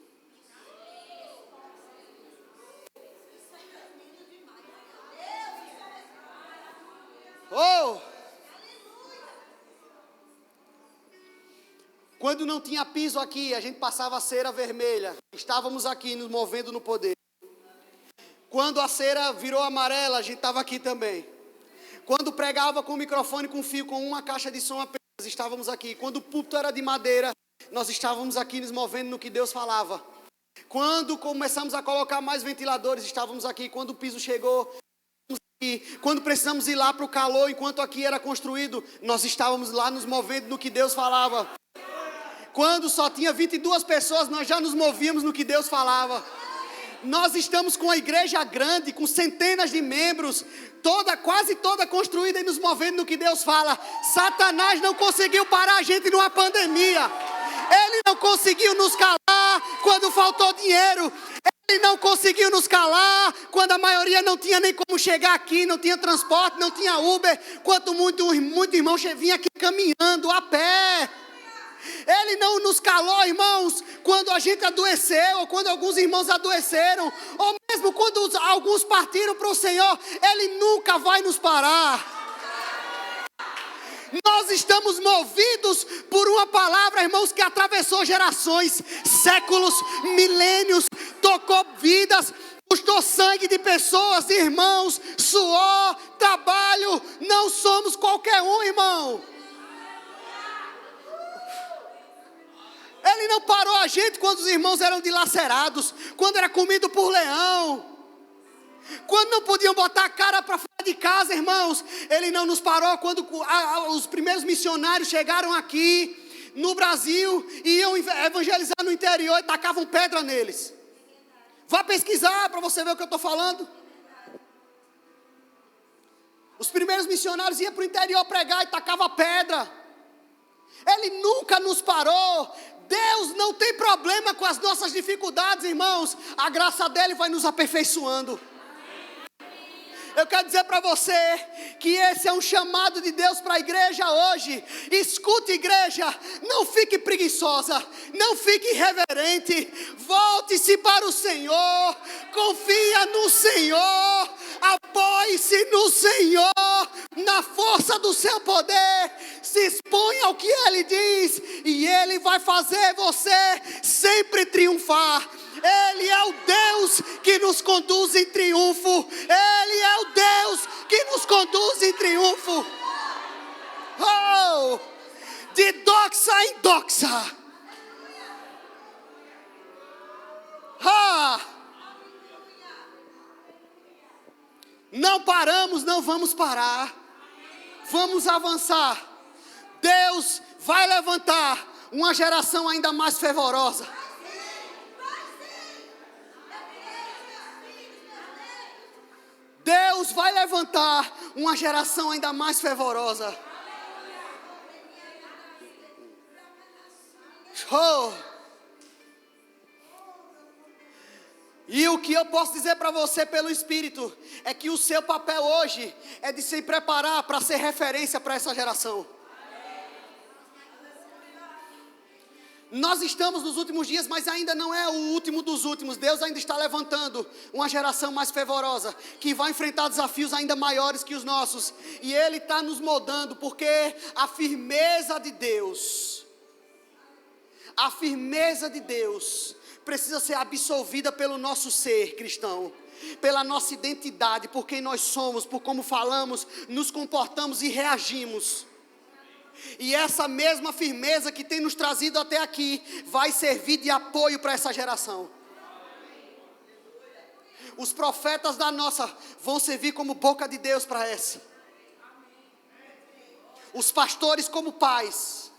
S1: Oh! Quando não tinha piso aqui, a gente passava a cera vermelha. Estávamos aqui nos movendo no poder. Quando a cera virou amarela, a gente estava aqui também. Quando pregava com o microfone com fio, com uma caixa de som apenas, estávamos aqui. Quando o púlpito era de madeira, nós estávamos aqui nos movendo no que Deus falava. Quando começamos a colocar mais ventiladores, estávamos aqui. Quando o piso chegou, aqui. Quando precisamos ir lá para o calor, enquanto aqui era construído, nós estávamos lá nos movendo no que Deus falava. Quando só tinha 22 pessoas, nós já nos movíamos no que Deus falava. Nós estamos com a igreja grande, com centenas de membros, quase toda construída e nos movendo no que Deus fala. Satanás não conseguiu parar a gente numa pandemia. Ele não conseguiu nos calar quando faltou dinheiro. Ele não conseguiu nos calar quando a maioria não tinha nem como chegar aqui, não tinha transporte, não tinha Uber. Quanto muito irmão vinha aqui caminhando a pé. Ele não nos calou, irmãos, quando a gente adoeceu, ou quando alguns irmãos adoeceram, ou mesmo quando alguns partiram para o Senhor. Ele nunca vai nos parar. Nós estamos movidos por uma palavra, irmãos, que atravessou gerações, séculos, milênios, tocou vidas, custou sangue de pessoas, de irmãos, suor, trabalho. Não somos qualquer um, irmão. Ele não parou a gente quando os irmãos eram dilacerados, quando era comido por leão, quando não podiam botar a cara para fora de casa, irmãos. Ele não nos parou quando os primeiros missionários chegaram aqui no Brasil e iam evangelizar no interior e tacavam pedra neles. Vá pesquisar para você ver o que eu estou falando. Os primeiros missionários iam para o interior pregar e tacavam pedra. Ele nunca nos parou. Deus não tem problema com as nossas dificuldades, irmãos. A graça dele vai nos aperfeiçoando. Eu quero dizer para você que esse é um chamado de Deus para a igreja hoje. Escute, igreja, não fique preguiçosa, não fique irreverente. Volte-se para o Senhor, confia no Senhor, apoie-se no Senhor, na força do seu poder. Se exponha ao que Ele diz e Ele vai fazer você sempre triunfar. Ele é o Deus que nos conduz em triunfo. Ele é o Deus que nos conduz em triunfo. Oh, de doxa em doxa. Ah, não paramos, não vamos parar. Vamos avançar. Deus vai levantar uma geração ainda mais fervorosa. Deus vai levantar uma geração ainda mais fervorosa. Oh. E o que eu posso dizer para você pelo Espírito é que o seu papel hoje é de se preparar para ser referência para essa geração. Nós estamos nos últimos dias, mas ainda não é o último dos últimos. Deus ainda está levantando uma geração mais fervorosa, que vai enfrentar desafios ainda maiores que os nossos. E Ele está nos moldando, porque a firmeza de Deus precisa ser absorvida pelo nosso ser cristão, pela nossa identidade, por quem nós somos, por como falamos, nos comportamos e reagimos. E essa mesma firmeza que tem nos trazido até aqui vai servir de apoio para essa geração. Os profetas da nossa vão servir como boca de Deus para essa. Os pastores como pais.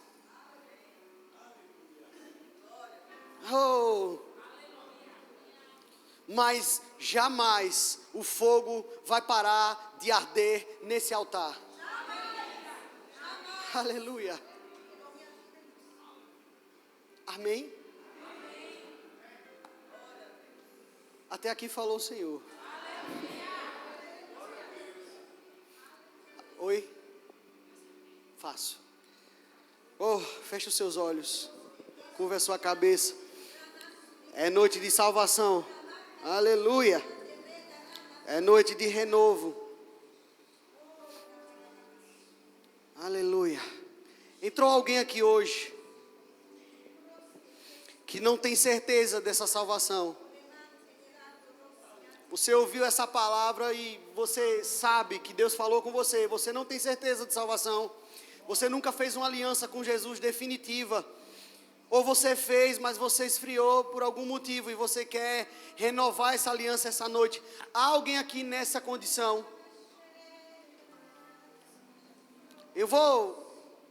S1: Oh. Mas jamais o fogo vai parar de arder nesse altar. Aleluia. Amém? Até aqui falou o Senhor. Oi? Fácil. Oh, feche os seus olhos. Curva a sua cabeça. É noite de salvação. Aleluia. É noite de renovo. Aleluia. Entrou alguém aqui hoje que não tem certeza dessa salvação. Você ouviu essa palavra e você sabe que Deus falou com você. Você não tem certeza de salvação. Você nunca fez uma aliança com Jesus definitiva. Ou você fez, mas você esfriou por algum motivo e você quer renovar essa aliança essa noite. Há alguém aqui nessa condição? Eu vou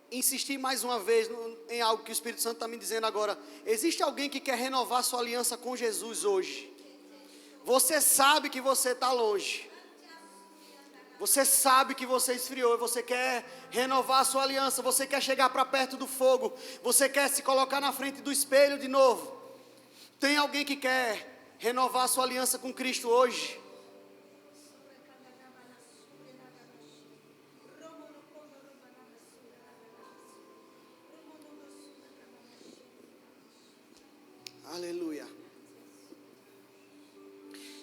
S1: insistir mais uma vez em algo que o Espírito Santo está me dizendo agora. Existe alguém que quer renovar sua aliança com Jesus hoje? Você sabe que você está longe. Você sabe que você esfriou e você quer renovar a sua aliança. Você quer chegar para perto do fogo. Você quer se colocar na frente do espelho de novo. Tem alguém que quer renovar a sua aliança com Cristo hoje? Aleluia.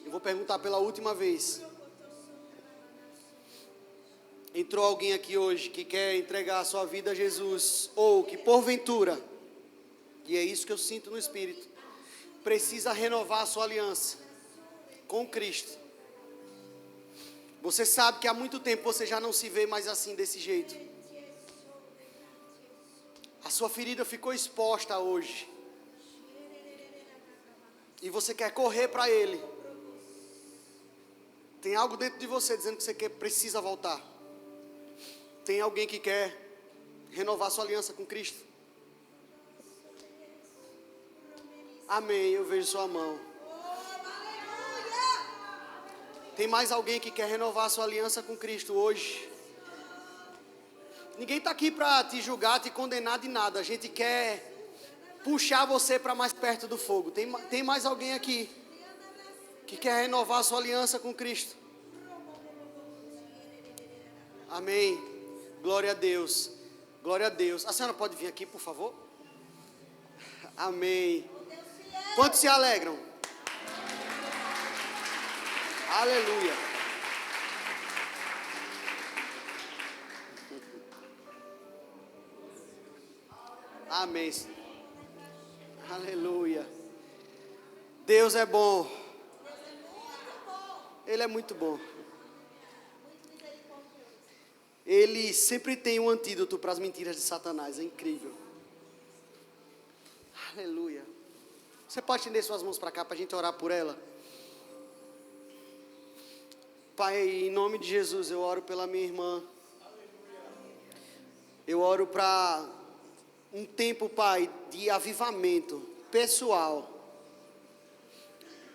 S1: Eu vou perguntar pela última vez. Entrou alguém aqui hoje que quer entregar a sua vida a Jesus, ou que porventura, e é isso que eu sinto no Espírito, precisa renovar a sua aliança com Cristo. Você sabe que há muito tempo você já não se vê mais assim, desse jeito. A sua ferida ficou exposta hoje. E você quer correr para Ele. Tem algo dentro de você dizendo que você precisa voltar. Tem alguém que quer renovar sua aliança com Cristo? Amém, eu vejo sua mão. Tem mais alguém que quer renovar sua aliança com Cristo hoje? Ninguém está aqui para te julgar, te condenar de nada. A gente quer puxar você para mais perto do fogo. Tem mais alguém aqui que quer renovar sua aliança com Cristo? Amém. Glória a Deus. Glória a Deus. A senhora pode vir aqui, por favor? Amém. Quantos se alegram? Aleluia. Amém. Aleluia. Deus é bom. Ele é muito bom. Ele sempre tem um antídoto para as mentiras de Satanás. É incrível. Aleluia. Você pode estender suas mãos para cá para a gente orar por ela? Pai, em nome de Jesus, eu oro pela minha irmã. Eu oro para um tempo, Pai, de avivamento pessoal.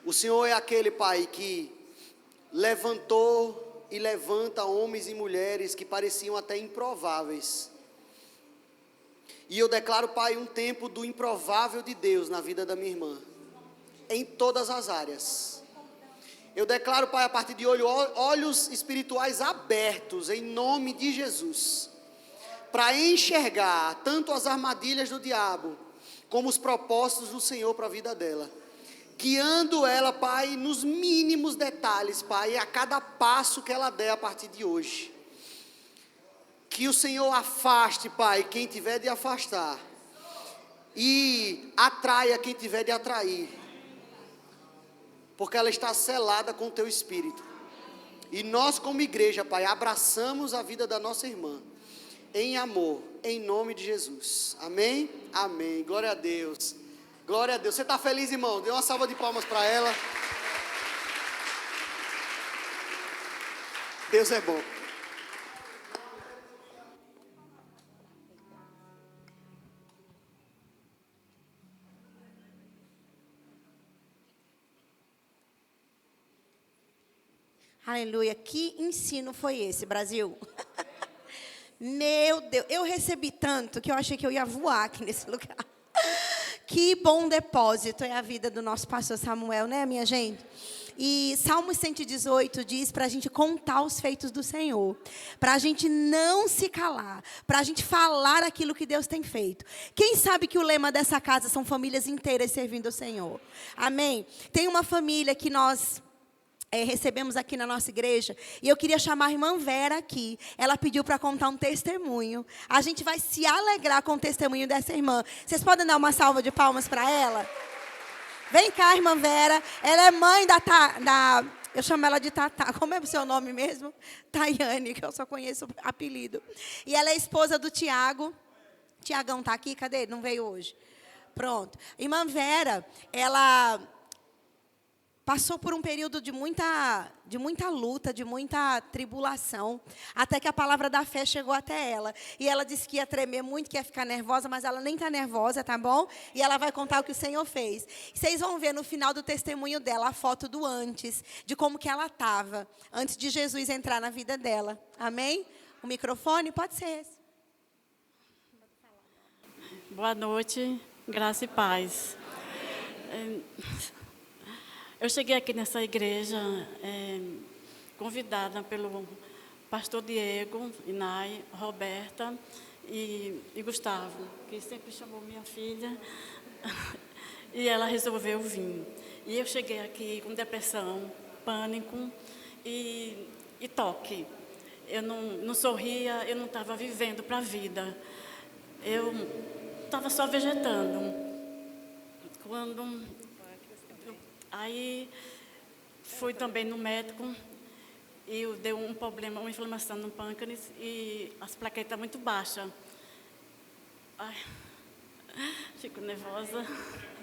S1: O Senhor é aquele, Pai, que levantou e levanta homens e mulheres que pareciam até improváveis. E eu declaro, Pai, um tempo do improvável de Deus na vida da minha irmã, em todas as áreas. Eu declaro, Pai, a partir de hoje, olhos espirituais abertos, em nome de Jesus, para enxergar tanto as armadilhas do diabo, como os propósitos do Senhor para a vida dela. Guiando ela, Pai, nos mínimos detalhes, Pai, a cada passo que ela der a partir de hoje. Que o Senhor afaste, Pai, quem tiver de afastar. E atraia quem tiver de atrair. Porque ela está selada com o Teu Espírito. E nós como igreja, Pai, abraçamos a vida da nossa irmã. Em amor, em nome de Jesus. Amém? Amém. Glória a Deus. Glória a Deus. Você está feliz, irmão? Dê uma salva de palmas para ela. Deus é bom.
S2: Aleluia. Que ensino foi esse, Brasil? Meu Deus, eu recebi tanto que eu achei que eu ia voar aqui nesse lugar. Que bom depósito é a vida do nosso pastor Samuel, né, minha gente? E Salmo 118 diz para a gente contar os feitos do Senhor, para a gente não se calar, para a gente falar aquilo que Deus tem feito. Quem sabe que o lema dessa casa são famílias inteiras servindo o Senhor? Amém? Tem uma família que nós recebemos aqui na nossa igreja, e eu queria chamar a irmã Vera aqui. Ela pediu para contar um testemunho. A gente vai se alegrar com o testemunho dessa irmã. Vocês podem dar uma salva de palmas para ela? Vem cá, irmã Vera. Ela é mãe eu chamo ela de Tatá. Como é o seu nome mesmo? Tayane, que eu só conheço o apelido. E ela é esposa do Tiago. Tiagão está aqui? Cadê? Não veio hoje. Pronto. Irmã Vera, ela passou por um período de muita luta, de muita tribulação, até que a palavra da fé chegou até ela. E ela disse que ia tremer muito, que ia ficar nervosa, mas ela nem está nervosa, tá bom? E ela vai contar o que o Senhor fez. Vocês vão ver no final do testemunho dela a foto do antes, de como que ela estava, antes de Jesus entrar na vida dela. Amém? O microfone pode ser esse.
S3: Boa noite, graça e paz. Eu cheguei aqui nessa igreja convidada pelo pastor Diego, Inai, Roberta e Gustavo, que sempre chamou minha filha, e ela resolveu vir. E eu cheguei aqui com depressão, pânico e toque. Eu não sorria, eu não estava vivendo para a vida. Eu estava só vegetando. Quando Aí fui também no médico e deu um problema, uma inflamação no pâncreas e as plaquetas muito baixas. Ai, fico nervosa.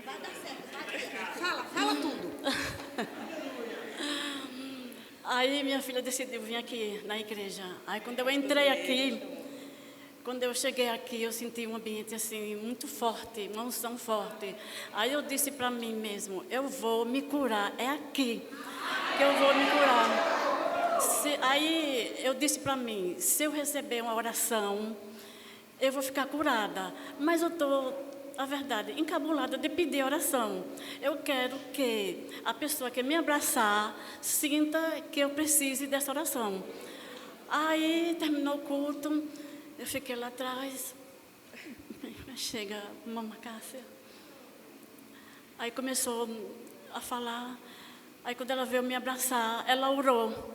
S2: Vai dar certo. Fala tudo.
S3: Aí minha filha decidiu vir aqui na igreja. Aí quando eu entrei aqui, quando eu cheguei aqui, eu senti um ambiente assim muito forte, uma unção forte. Aí eu disse para mim mesmo, eu vou me curar, é aqui que eu vou me curar. Aí eu disse para mim, se eu receber uma oração, eu vou ficar curada. Mas eu estou, a verdade, encabulada de pedir oração. Eu quero que a pessoa que me abraçar sinta que eu precise dessa oração. Aí terminou o culto, eu fiquei lá atrás. Chega a mamãe Cássia. Aí começou a falar. Aí quando ela veio me abraçar, ela orou.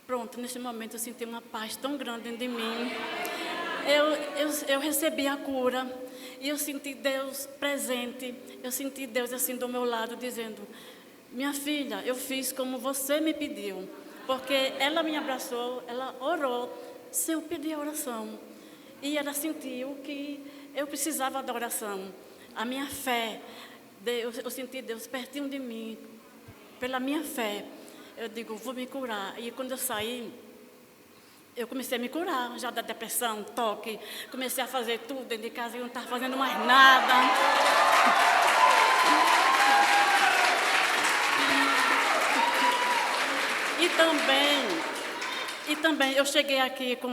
S3: Pronto, nesse momento eu senti uma paz tão grande dentro de mim. Eu recebi a cura e eu senti Deus presente. Eu senti Deus assim do meu lado dizendo, minha filha, eu fiz como você me pediu. Porque ela me abraçou, ela orou, se eu pedir a oração. E ela sentiu que eu precisava da oração. A minha fé, eu senti Deus pertinho de mim, pela minha fé. Eu digo, vou me curar. E quando eu saí, eu comecei a me curar, já da depressão, toque. Comecei a fazer tudo dentro de casa e não estava fazendo mais nada. E também eu cheguei aqui com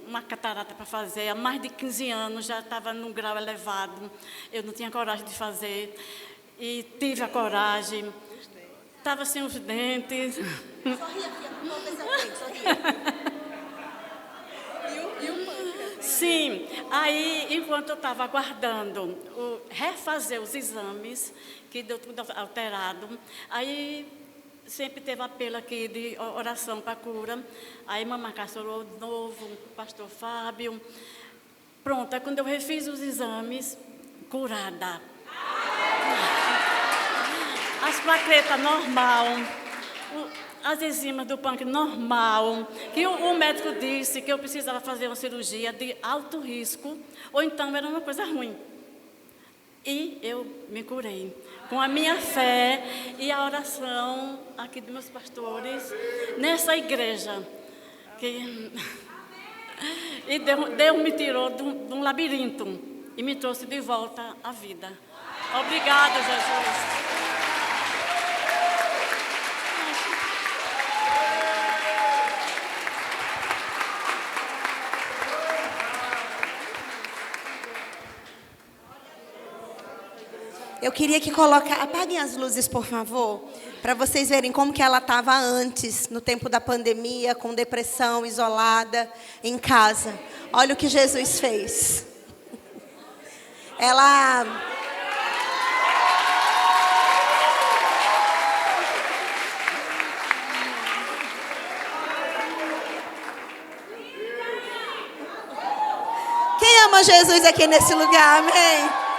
S3: uma catarata para fazer, há mais de 15 anos, já estava num grau elevado. Eu não tinha coragem de fazer e tive a coragem. Estava sem os dentes.
S2: Sorria, filha, não vou ver seu dente, sorria. E o pâncreas?
S3: Sim, aí enquanto eu estava aguardando refazer os exames, que deu tudo alterado, aí sempre teve apelo aqui de oração para cura. Aí mamãe Cássia orou de novo, pastor Fábio. Pronto, aí quando eu refiz os exames, curada. As plaquetas normal, as enzimas do pâncreas normal, que o médico disse que eu precisava fazer uma cirurgia de alto risco, ou então era uma coisa ruim. E eu me curei com a minha fé e a oração aqui dos meus pastores, nessa igreja. E Deus me tirou de um labirinto e me trouxe de volta à vida. Obrigada, Jesus.
S2: Eu queria que apaguem as luzes, por favor, para vocês verem como que ela estava antes, no tempo da pandemia, com depressão, isolada, em casa. Olha o que Jesus fez. Ela... Quem ama Jesus aqui nesse lugar? Amém?